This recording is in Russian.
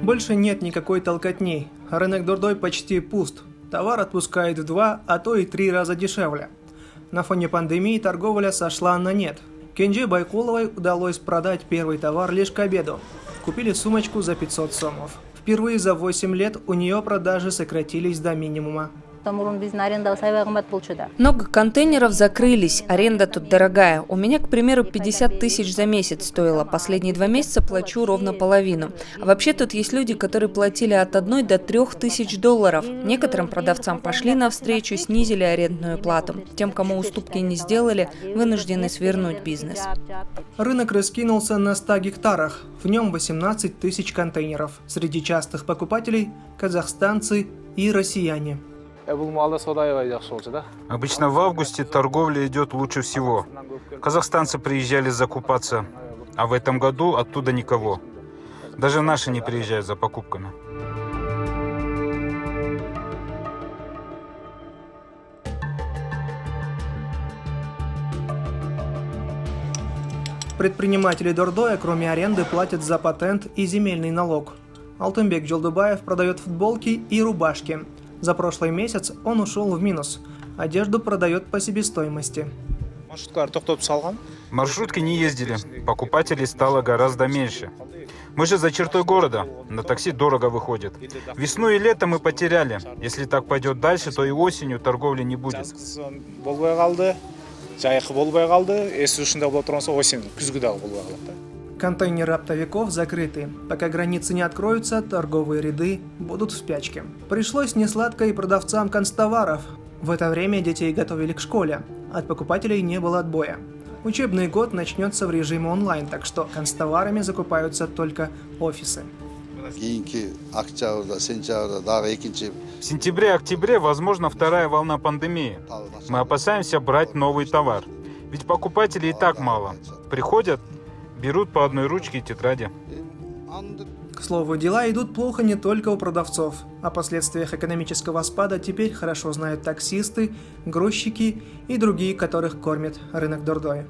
Больше нет никакой толкотни. Рынок Дордой почти пуст. Товар отпускают в 2, а то и 3 раза дешевле. На фоне пандемии торговля сошла на нет. Кенже Байкуловой удалось продать первый товар лишь к обеду. Купили сумочку за 500 сомов. Впервые за 8 лет у нее продажи сократились до минимума. Много контейнеров закрылись, аренда тут дорогая. У меня, к примеру, 50 тысяч за месяц стоило. Последние 2 месяца плачу ровно половину. А вообще тут есть люди, которые платили от 1 до 3 тысяч долларов. Некоторым продавцам пошли навстречу, снизили арендную плату. Тем, кому уступки не сделали, вынуждены свернуть бизнес. Рынок раскинулся на 100 гектарах. В нем 18 тысяч контейнеров. Среди частых покупателей – казахстанцы и россияне. Обычно в августе торговля идет лучше всего. Казахстанцы приезжали закупаться, а в этом году оттуда никого. Даже наши не приезжают за покупками. Предприниматели Дордоя, кроме аренды, платят за патент и земельный налог. Алтынбек Жолдубаев продает футболки и рубашки. За прошлый месяц он ушел в минус. Одежду продает по себестоимости. Маршрутки не ездили, покупателей стало гораздо меньше. Мы же за чертой города, на такси дорого выходит. Весну и лето мы потеряли. Если так пойдет дальше, то и осенью торговли не будет. Контейнеры оптовиков закрыты. Пока границы не откроются, торговые ряды будут в спячке. Пришлось несладко и продавцам канцтоваров. В это время детей готовили к школе. От покупателей не было отбоя. Учебный год начнется в режиме онлайн, так что канцтоварами закупаются только офисы. В сентябре-октябре возможна вторая волна пандемии. Мы опасаемся брать новый товар. Ведь покупателей и так мало. Приходят, берут по одной ручке и тетради. К слову, дела идут плохо не только у продавцов. О последствиях экономического спада теперь хорошо знают таксисты, грузчики и другие, которых кормит рынок Дордой.